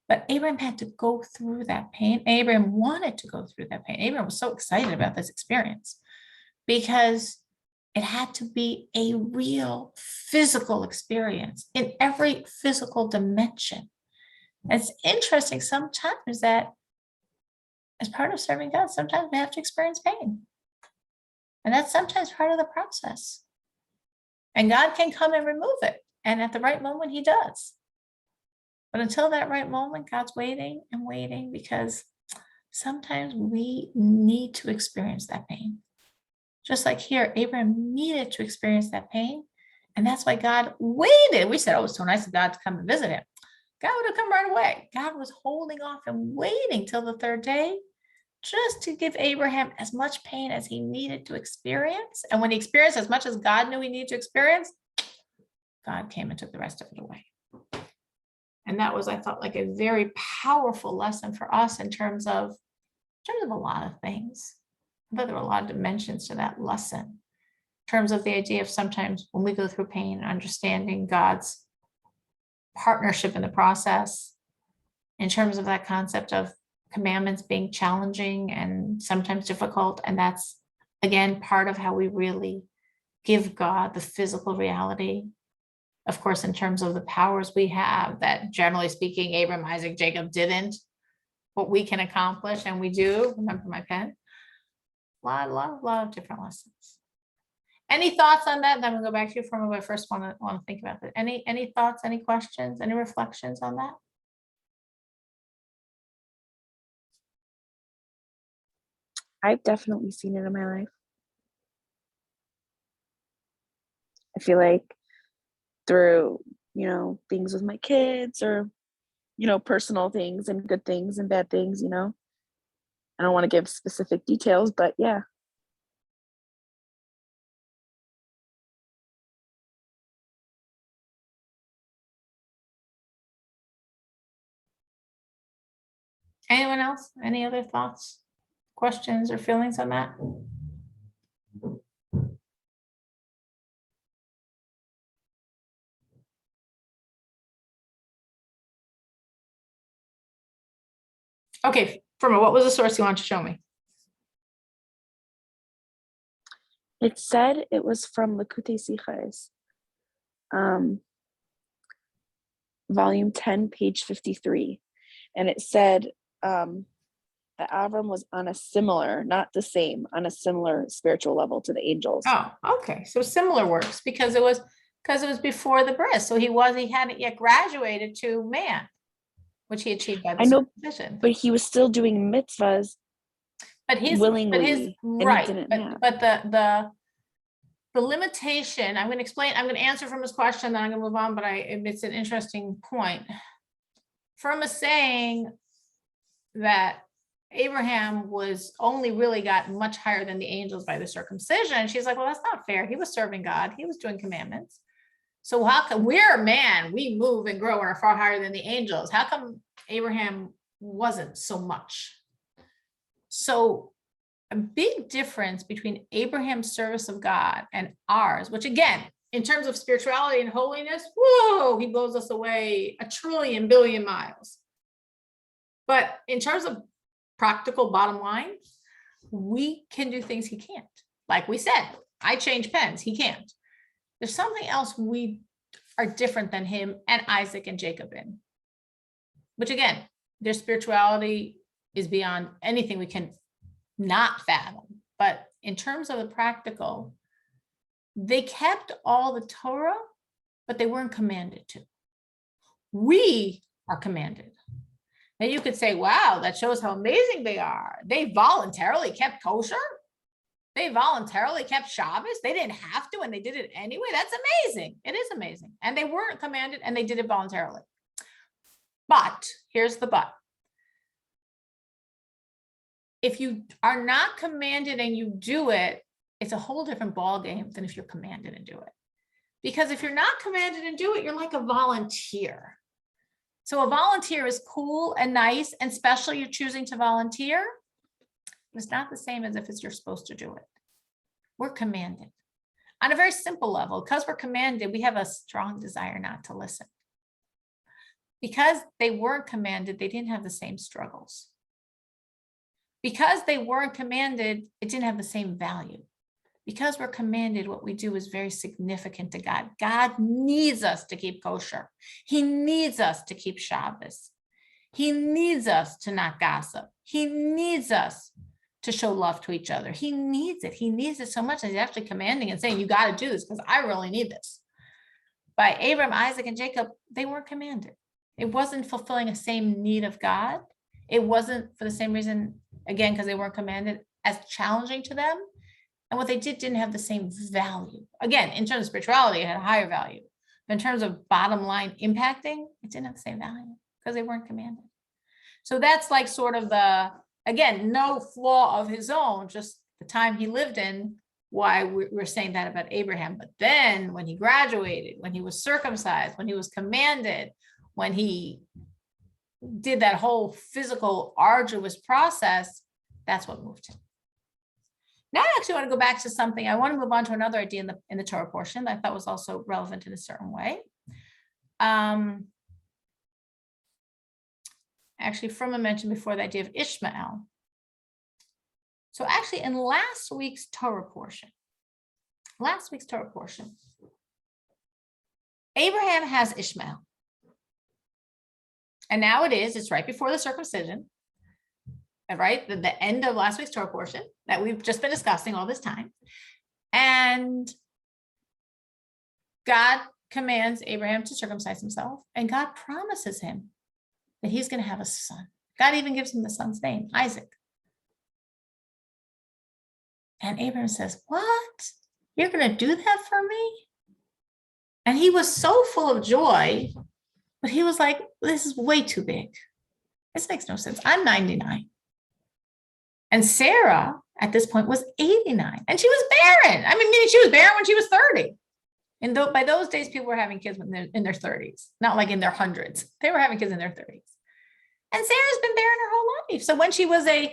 But Abraham had to go through that pain. Abraham wanted to go through that pain. Abraham was so excited about this experience because it had to be a real physical experience in every physical dimension. It's interesting sometimes that as part of serving God, sometimes we have to experience pain. And that's sometimes part of the process. And God can come and remove it. And at the right moment, he does. But until that right moment, God's waiting and waiting, because sometimes we need to experience that pain. Just like here, Abraham needed to experience that pain. And that's why God waited. We said, oh, it's so nice of God to come and visit him. God would have come right away. God was holding off and waiting till the third day, just to give Abraham as much pain as he needed to experience. And when he experienced as much as God knew he needed to experience, God came and took the rest of it away. And that was, I thought, like a very powerful lesson for us in terms of a lot of things. But there were a lot of dimensions to that lesson, in terms of the idea of sometimes when we go through pain, understanding God's partnership in the process, in terms of that concept of commandments being challenging and sometimes difficult. And that's, again, part of how we really give God the physical reality. Of course, in terms of the powers we have, that generally speaking, Abram, Isaac, Jacob didn't, what we can accomplish, and we do. Remember my pen? A lot of different lessons. Any thoughts on that? Then we'll go back to you from what I first want to think about that. Any thoughts, any questions, any reflections on that? I've definitely seen it in my life. I feel like through, things with my kids, or, personal things and good things and bad things, I don't want to give specific details, but yeah. Anyone else? Any other thoughts, questions, or feelings on that? Okay, Firma, what was the source you want to show me? It said it was from Likutei Sichos, volume 10, page 53. And it said that Avraham was on a similar, not the same, on a similar spiritual level to the angels. Oh, okay. So similar works, because it was before the bris. So he hadn't yet graduated to man, which he achieved by the circumcision. But he was still doing mitzvahs willingly. Right. But the limitation, I'm going to answer from his question, then I'm going to move on, but it's an interesting point. From a saying that Abraham was only really got much higher than the angels by the circumcision. She's like, well, that's not fair. He was serving God. He was doing commandments. So how come we're a man, we move and grow and are far higher than the angels? How come Abraham wasn't so much? So a big difference between Abraham's service of God and ours, which again, in terms of spirituality and holiness, whoa, he blows us away 1 trillion billion miles. But in terms of practical bottom line, we can do things he can't. Like we said, I change pens, he can't. There's something else we are different than him and Isaac and Jacob in, which again, their spirituality is beyond anything we can not fathom. But in terms of the practical, they kept all the Torah, but they weren't commanded to. We are commanded. Now you could say, wow, that shows how amazing they are. They voluntarily kept kosher. They voluntarily kept Shabbos. They didn't have to, and they did it anyway. That's amazing. It is amazing. And they weren't commanded, and they did it voluntarily. But here's the but. If you are not commanded and you do it, it's a whole different ballgame than if you're commanded and do it. Because if you're not commanded and do it, you're like a volunteer. So a volunteer is cool and nice and special. You're choosing to volunteer. It's not the same as if you're supposed to do it. We're commanded. On a very simple level, because we're commanded, we have a strong desire not to listen. Because they weren't commanded, they didn't have the same struggles. Because they weren't commanded, it didn't have the same value. Because we're commanded, what we do is very significant to God. God needs us to keep kosher. He needs us to keep Shabbos. He needs us to not gossip. He needs us to show love to each other. He needs it. He needs it so much that he's actually commanding and saying, you got to do this because I really need this. By Abraham, Isaac, and Jacob, they weren't commanded. It wasn't fulfilling a same need of God. It wasn't for the same reason, again, because they weren't commanded, as challenging to them. And what they didn't have the same value. Again, in terms of spirituality, it had a higher value. But in terms of bottom line impacting, it didn't have the same value because they weren't commanded. So that's like sort of the, again, no flaw of his own, just the time he lived in, why we're saying that about Abraham. But then when he graduated, when he was circumcised, when he was commanded, when he did that whole physical arduous process, that's what moved him. Now I actually want to go back to something. I want to move on to another idea in the Torah portion that I thought was also relevant in a certain way. Actually, from a mention before, the idea of Ishmael. So actually in last week's Torah portion, Abraham has Ishmael. And now it's right before the circumcision, right? The end of last week's Torah portion that we've just been discussing all this time. And God commands Abraham to circumcise himself, and God promises him that he's going to have a son. God even gives him the son's name, Isaac. And Abraham says, what? You're going to do that for me? And he was so full of joy, but he was like, this is way too big. This makes no sense. I'm 99. And Sarah at this point was 89, and she was barren. I mean, she was barren when she was 30. And by those days, people were having kids when they're in their 30s, not like in their hundreds. They were having kids in their 30s. And Sarah's been barren her whole life. So when she was a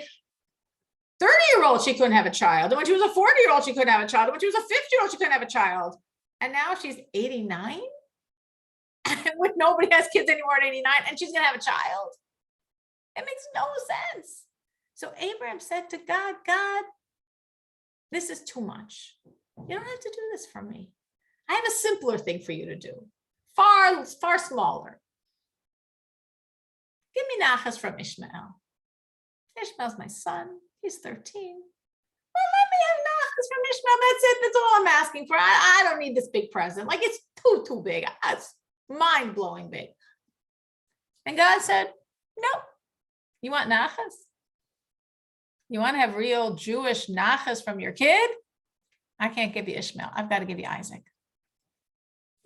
30-year-old, she couldn't have a child. And when she was a 40-year-old, she couldn't have a child. And when she was a 50-year-old, she couldn't have a child. And now she's 89, when nobody has kids anymore at 89, and she's going to have a child. It makes no sense. So Abraham said to God, God, this is too much. You don't have to do this for me. I have a simpler thing for you to do, far, far smaller. Give me nachas from Ishmael. Ishmael's my son. He's 13. Well, let me have nachas from Ishmael. That's it. That's all I'm asking for. I don't need this big present. Like, it's too big. It's mind-blowing big. And God said, no. You want nachas? You want to have real Jewish nachas from your kid? I can't give you Ishmael. I've got to give you Isaac.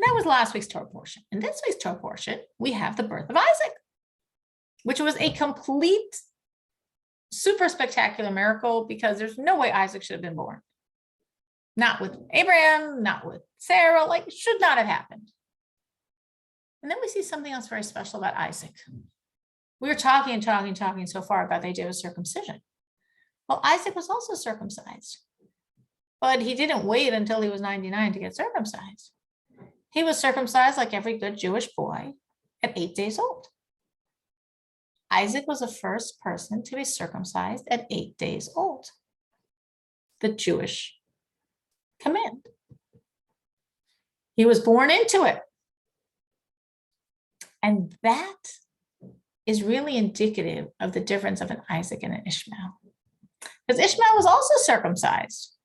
That was last week's Torah portion. In this week's Torah portion, we have the birth of Isaac, which was a complete, super spectacular miracle, because there's no way Isaac should have been born. Not with Abraham, not with Sarah, like it should not have happened. And then we see something else very special about Isaac. We were talking so far about the idea of circumcision. Well, Isaac was also circumcised, but he didn't wait until he was 99 to get circumcised. He was circumcised like every good Jewish boy at 8 days old. Isaac was the first person to be circumcised at 8 days old. The Jewish command. He was born into it. And that is really indicative of the difference of an Isaac and an Ishmael. Because Ishmael was also circumcised.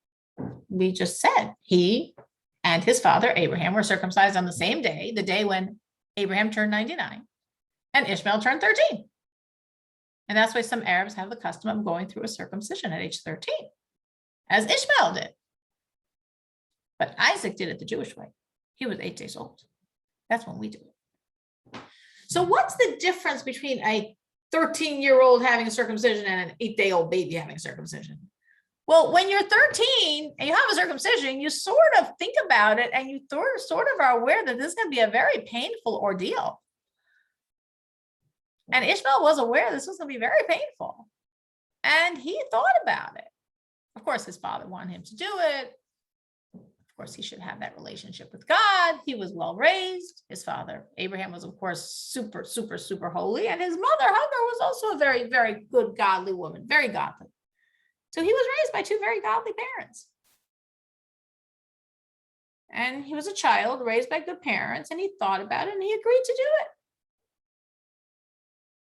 We just said he and his father Abraham were circumcised on the same day, the day when Abraham turned 99 and Ishmael turned 13. And that's why some Arabs have the custom of going through a circumcision at age 13, as Ishmael did. But Isaac did it the Jewish way. He was 8 days old. That's when we do it. So what's the difference between a 13-year-old having a circumcision and an 8-day-old baby having a circumcision? Well, when you're 13 and you have a circumcision, you sort of think about it and you sort of are aware that this is going to be a very painful ordeal. And Ishmael was aware this was going to be very painful. And he thought about it. Of course, his father wanted him to do it. Of course, he should have that relationship with God. He was well raised. His father, Abraham, was, of course, super, super, super holy. And his mother, Hagar, was also a very, very good, godly woman, very godly. So he was raised by two very godly parents. And he was a child raised by good parents, and he thought about it and he agreed to do it.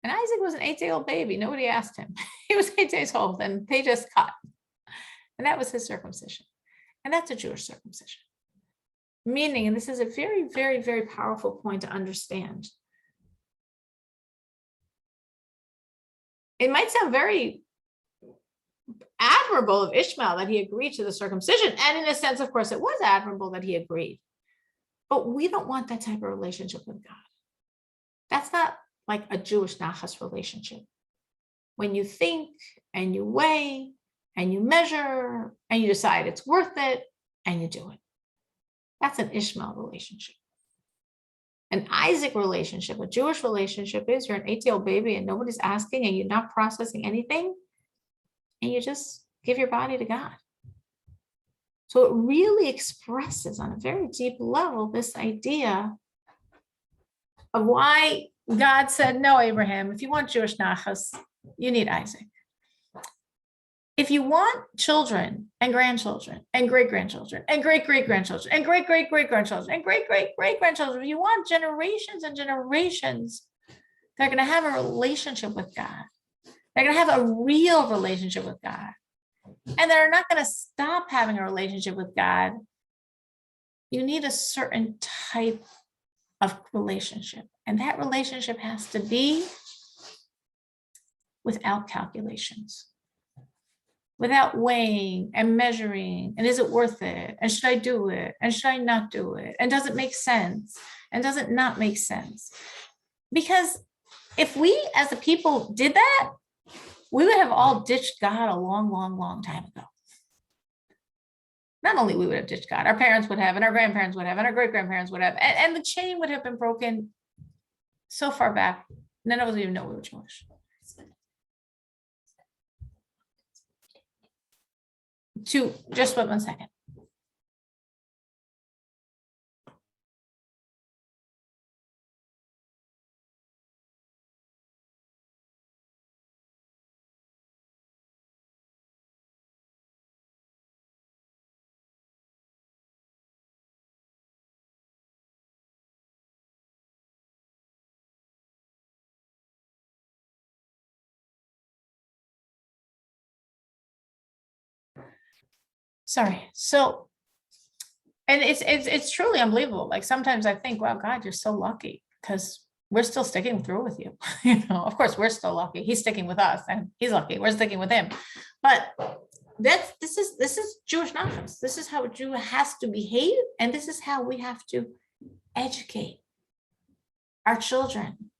And Isaac was an 8-day-old baby. Nobody asked him. He was 8 days old and they just cut. And that was his circumcision. And that's a Jewish circumcision. Meaning, and this is a very, very, very powerful point to understand. It might sound very admirable of Ishmael that he agreed to the circumcision. And in a sense, of course, it was admirable that he agreed. But we don't want that type of relationship with God. That's not like a Jewish nachas relationship. When you think and you weigh and you measure and you decide it's worth it and you do it. That's an Ishmael relationship. An Isaac relationship, a Jewish relationship is you're an 8-day-old baby and nobody's asking and you're not processing anything and you just give your body to God. So it really expresses on a very deep level this idea of why God said, no, Abraham, if you want Jewish nachas, you need Isaac. If you want children and grandchildren and great-grandchildren and great-great-grandchildren and great-great-great-grandchildren and great-great-great-grandchildren, if you want generations and generations, they're going to have a relationship with God. They're going to have a real relationship with God. And they're not going to stop having a relationship with God. You need a certain type of relationship. And that relationship has to be without calculations, without weighing and measuring. And is it worth it? And should I do it? And should I not do it? And does it make sense? And does it not make sense? Because if we as a people did that, we would have all ditched God a long, long, long time ago. Not only we would have ditched God, our parents would have, and our grandparents would have, and our great-grandparents would have, and the chain would have been broken so far back, none of us even know we were Jewish. Just 1 second. Sorry. So, and it's truly unbelievable. Like sometimes I think, wow, God, you're so lucky because we're still sticking through with you. Of course, we're still lucky. He's sticking with us, and he's lucky. We're sticking with him. But this is Jewish nachas. This is how a Jew has to behave, and this is how we have to educate our children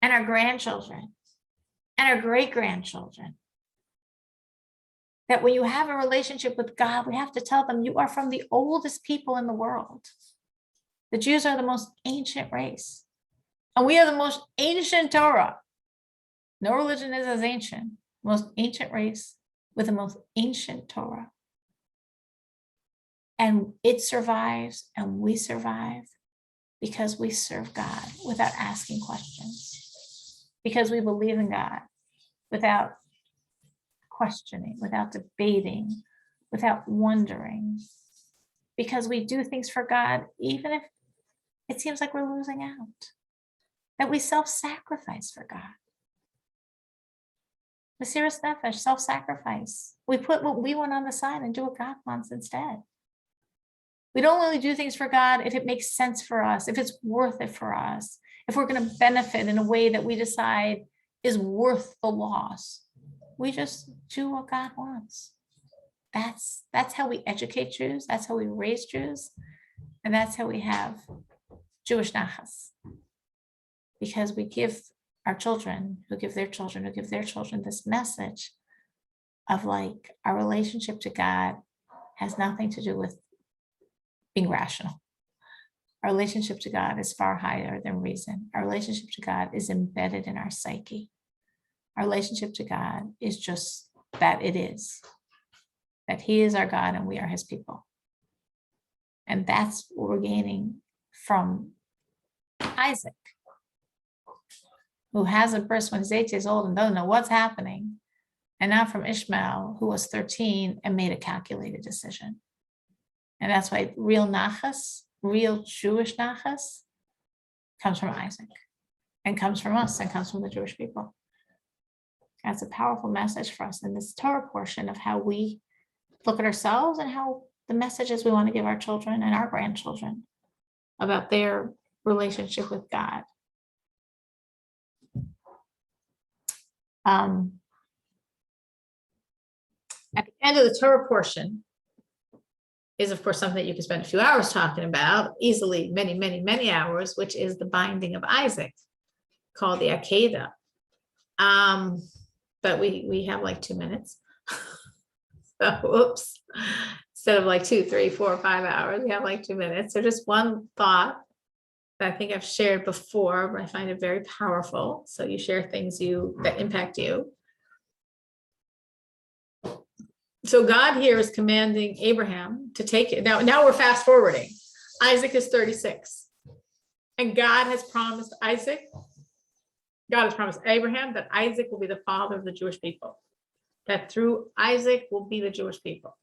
and our grandchildren and our great-grandchildren. That when you have a relationship with God, we have to tell them you are from the oldest people in the world. The Jews are the most ancient race. And we are the most ancient Torah. No religion is as ancient. Most ancient race with the most ancient Torah. And it survives and we survive because we serve God without asking questions. Because we believe in God without questioning, without debating, without wondering, because we do things for God, even if it seems like we're losing out, that we self-sacrifice for God. Mesiras nefesh, self-sacrifice. We put what we want on the side and do what God wants instead. We don't only do things for God if it makes sense for us, if it's worth it for us, if we're going to benefit in a way that we decide is worth the loss. We just do what God wants. That's how we educate Jews. That's how we raise Jews. And that's how we have Jewish nachas. Because we give our children, who give their children, this message of like our relationship to God has nothing to do with being rational. Our relationship to God is far higher than reason. Our relationship to God is embedded in our psyche. Our relationship to God is just that it is, that he is our God and we are his people. And that's what we're gaining from Isaac, who has a birth when he's 8 years old and doesn't know what's happening. And not from Ishmael, who was 13 and made a calculated decision. And that's why real nachas, real Jewish nachas, comes from Isaac. and comes from us and comes from the Jewish people. That's a powerful message for us in this Torah portion of how we look at ourselves and how the messages we want to give our children and our grandchildren about their relationship with God. At the end of the Torah portion is, of course, something that you can spend a few hours talking about, easily many, many, many hours, which is the binding of Isaac, called the Akedah. But we have like 2 minutes. So, whoops. Instead of like 2, 3, 4, 5 hours, we have like 2 minutes. So just one thought that I think I've shared before, but I find it very powerful. So you share things that impact you. So God here is commanding Abraham to take it. Now we're fast forwarding. Isaac is 36. And God has promised Abraham that Isaac will be the father of the Jewish people. That through Isaac will be the Jewish people.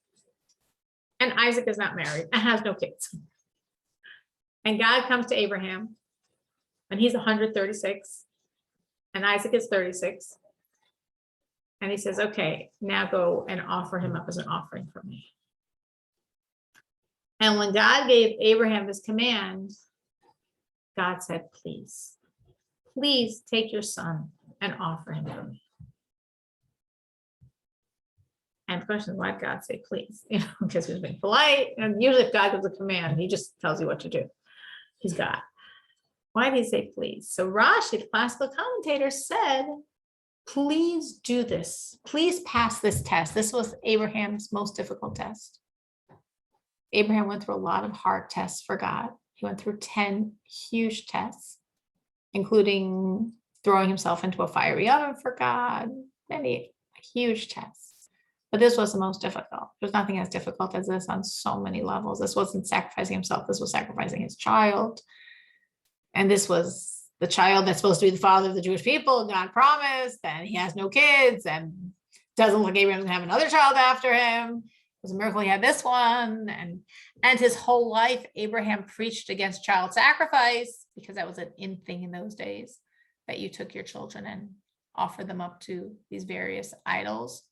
And Isaac is not married and has no kids. And God comes to Abraham and he's 136 and Isaac is 36. And he says, okay, now go and offer him up as an offering for me. And when God gave Abraham this command, God said, please take your son and offer him for me. And the question is, why did God say please? Because he was being polite. And usually if God gives a command, he just tells you what to do. He's God. Why did he say please? So Rashi, the classical commentator, said, please do this. Please pass this test. This was Abraham's most difficult test. Abraham went through a lot of hard tests for God. He went through 10 huge tests, including throwing himself into a fiery oven for God, many huge tests. But this was the most difficult. There's nothing as difficult as this on so many levels. This wasn't sacrificing himself. This was sacrificing his child. And this was the child that's supposed to be the father of the Jewish people. God promised, and he has no kids, and doesn't look like Abraham's gonna have another child after him. It was a miracle he had this one. And his whole life, Abraham preached against child sacrifice, because that was an in thing in those days, that you took your children and offered them up to these various idols.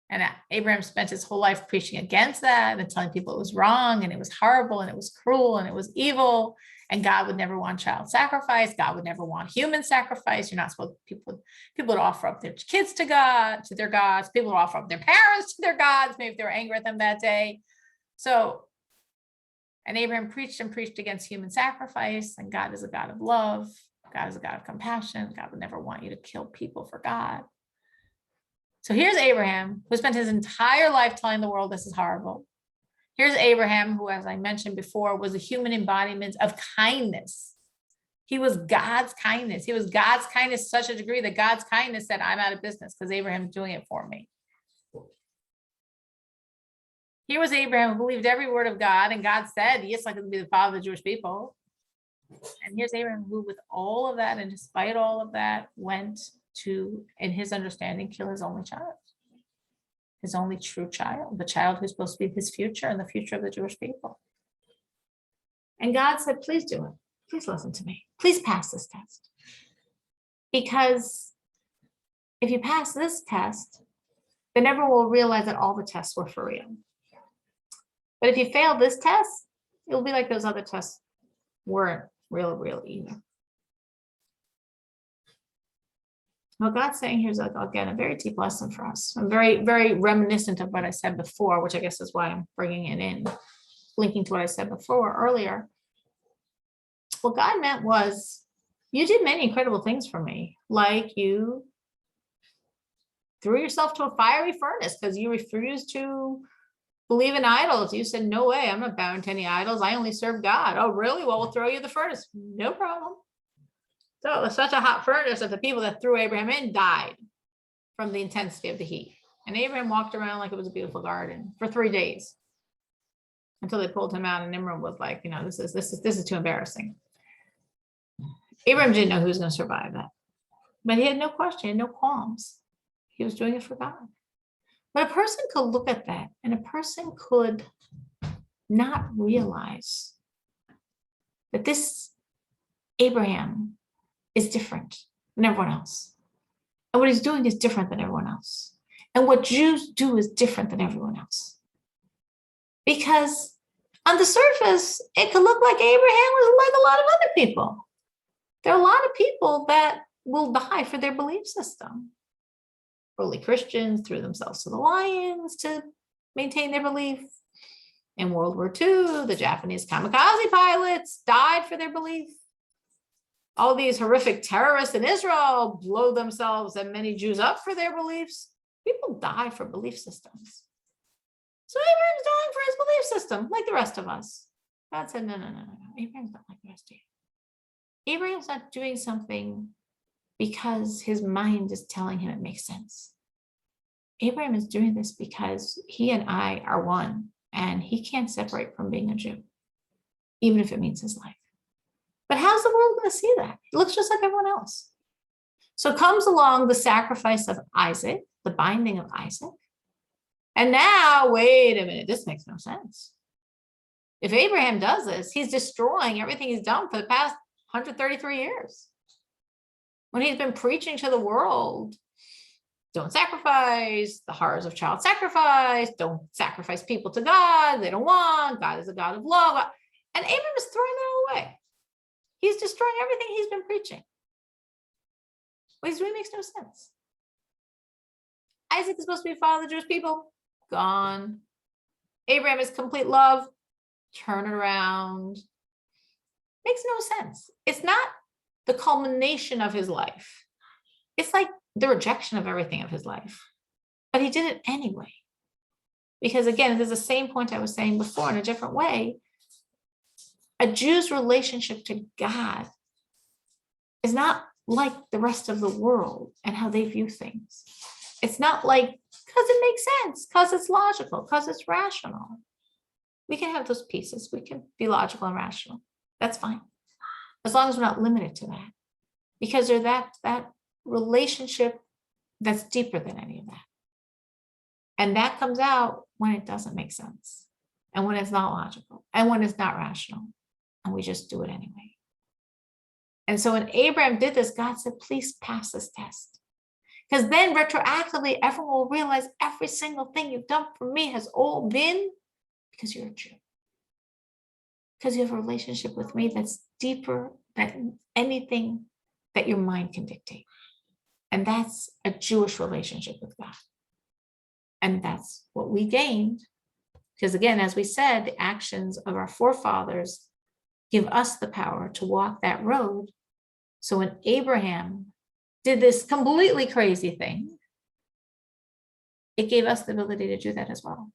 And Abraham spent his whole life preaching against that and telling people it was wrong and it was horrible and it was cruel and it was evil. And God would never want child sacrifice. God would never want human sacrifice. You're not supposed to, people would offer up their kids to God, to their gods. People would offer up their parents to their gods, maybe if they were angry at them that day. So, and Abraham preached against human sacrifice. And God is a God of love. God is a God of compassion. God would never want you to kill people for God. So here's Abraham, who spent his entire life telling the world this is horrible. Here's Abraham, who, as I mentioned before, was a human embodiment of kindness. He was God's kindness. He was God's kindness to such a degree that God's kindness said, I'm out of business because Abraham's doing it for me. Here was Abraham, who believed every word of God, and God said, yes, I can be the father of the Jewish people. And here's Abraham, who with all of that and despite all of that, went to, in his understanding, kill his only child. His only true child, the child who's supposed to be his future and the future of the Jewish people. And God said, please do it. Please listen to me. Please pass this test. Because if you pass this test, then everyone will realize that all the tests were for real. But if you fail this test, it'll be like those other tests weren't real either. What God's saying here is, again, a very deep lesson for us. I'm very, very reminiscent of what I said before, which I guess is why I'm bringing it in, linking to what I said before earlier. What God meant was, you did many incredible things for me, like you threw yourself to a fiery furnace because you refused to believe in idols. You said, no way, I'm not bound to any idols. I only serve God. Oh, really? Well, we'll throw you in the furnace. No problem. So it was such a hot furnace that the people that threw Abraham in died from the intensity of the heat. And Abraham walked around like it was a beautiful garden for 3 days until they pulled him out. And Nimrod was like, this is too embarrassing. Abraham didn't know who was going to survive that, but he had no question, he had no qualms. He was doing it for God. But a person could look at that and a person could not realize that this Abraham is different than everyone else. And what he's doing is different than everyone else. And what Jews do is different than everyone else. Because on the surface, it could look like Abraham was like a lot of other people. There are a lot of people that will die for their belief system. Early Christians threw themselves to the lions to maintain their belief. In World War II, the Japanese kamikaze pilots died for their belief. All these horrific terrorists in Israel blow themselves and many Jews up for their beliefs. People die for belief systems. So Abraham's dying for his belief system, like the rest of us. God said, no. Abraham's not like the rest of you. Abraham's not doing something because his mind is telling him it makes sense. Abraham is doing this because he and I are one, and he can't separate from being a Jew, even if it means his life. But how's the world going to see that? It looks just like everyone else. So comes along the sacrifice of Isaac, the binding of Isaac. And now, wait a minute, this makes no sense. If Abraham does this, he's destroying everything he's done for the past 133 years. When he's been preaching to the world, don't sacrifice, the horrors of child sacrifice, don't sacrifice people to God, they don't want, God is a God of love. And Abraham is throwing that away. He's destroying everything he's been preaching. What he's doing makes no sense. Isaac is supposed to be the father of the Jewish people. Gone. Abraham is complete love. Turn it around. Makes no sense. It's not the culmination of his life. It's like the rejection of everything of his life. But he did it anyway. Because again, there's the same point I was saying before in a different way. A Jew's relationship to God is not like the rest of the world and how they view things. It's not like, because it makes sense, because it's logical, because it's rational. We can have those pieces. We can be logical and rational. That's fine. As long as we're not limited to that. Because there's that relationship that's deeper than any of that. And that comes out when it doesn't make sense. And when it's not logical. And when it's not rational. And we just do it anyway. And so when Abraham did this, God said, please pass this test. Because then retroactively, everyone will realize every single thing you've done for me has all been because you're a Jew. Because you have a relationship with me that's deeper than anything that your mind can dictate. And that's a Jewish relationship with God. And that's what we gained. Because again, as we said, the actions of our forefathers give us the power to walk that road. So when Abraham did this completely crazy thing, it gave us the ability to do that as well.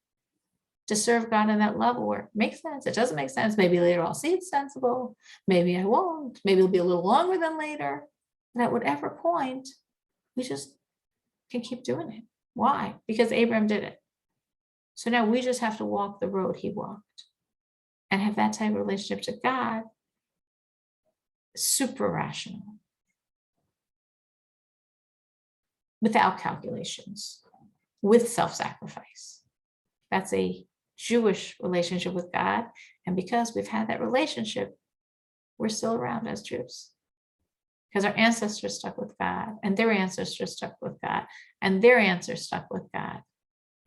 To serve God on that level where it makes sense, it doesn't make sense. Maybe later I'll see it's sensible. Maybe I won't. Maybe it'll be a little longer than later. And at whatever point, we just can keep doing it. Why? Because Abraham did it. So now we just have to walk the road he walked and have that type of relationship to God, super rational, without calculations, with self-sacrifice. That's a Jewish relationship with God. And because we've had that relationship, we're still around as Jews. Because our ancestors stuck with God, and their ancestors stuck with God, and their ancestors stuck with God.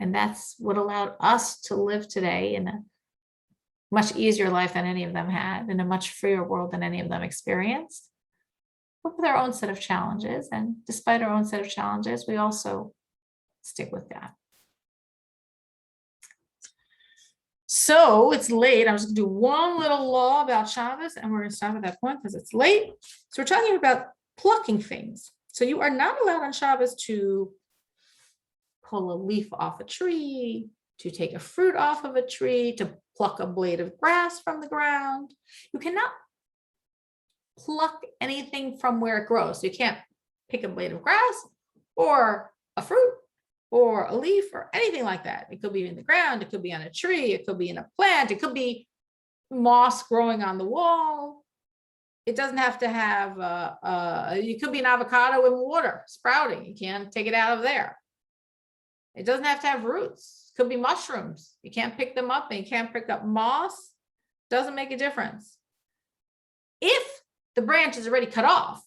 And that's what allowed us to live today in a much easier life than any of them had, in a much freer world than any of them experienced, but with our own set of challenges. And despite our own set of challenges, we also stick with God. So it's late. I'm just going to do one little law about Shabbos, and we're going to stop at that point because it's late. So we're talking about plucking things. So you are not allowed on Shabbos to pull a leaf off a tree, to take a fruit off of a tree, to pluck a blade of grass from the ground. You cannot pluck anything from where it grows. So you can't pick a blade of grass or a fruit or a leaf or anything like that. It could be in the ground, it could be on a tree, it could be in a plant, it could be moss growing on the wall. It doesn't have to have, it could be an avocado in water sprouting. You can't take it out of there. It doesn't have to have roots. It could be mushrooms. You can't pick them up, and you can't pick up moss. Doesn't make a difference. If the branch is already cut off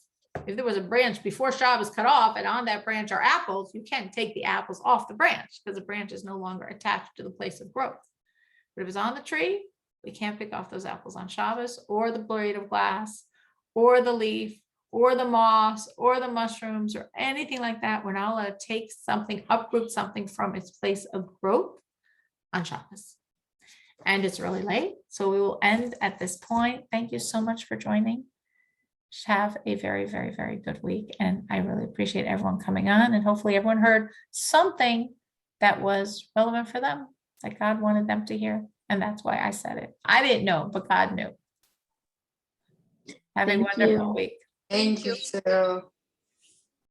If there was a branch before Shabbos cut off and on that branch are apples, you can't take the apples off the branch because the branch is no longer attached to the place of growth. But if it's on the tree, we can't pick off those apples on Shabbos, or the blade of glass, or the leaf, or the moss, or the mushrooms, or anything like that. We're not allowed to take something, uproot something from its place of growth on Shabbos. And it's really late, so we will end at this point. Thank you so much for joining. Have a very, very, very good week. And I really appreciate everyone coming on, and hopefully everyone heard something that was relevant for them, that God wanted them to hear. And that's why I said it. I didn't know, but God knew. Have a Thank wonderful you. week. Thank you, Sarah.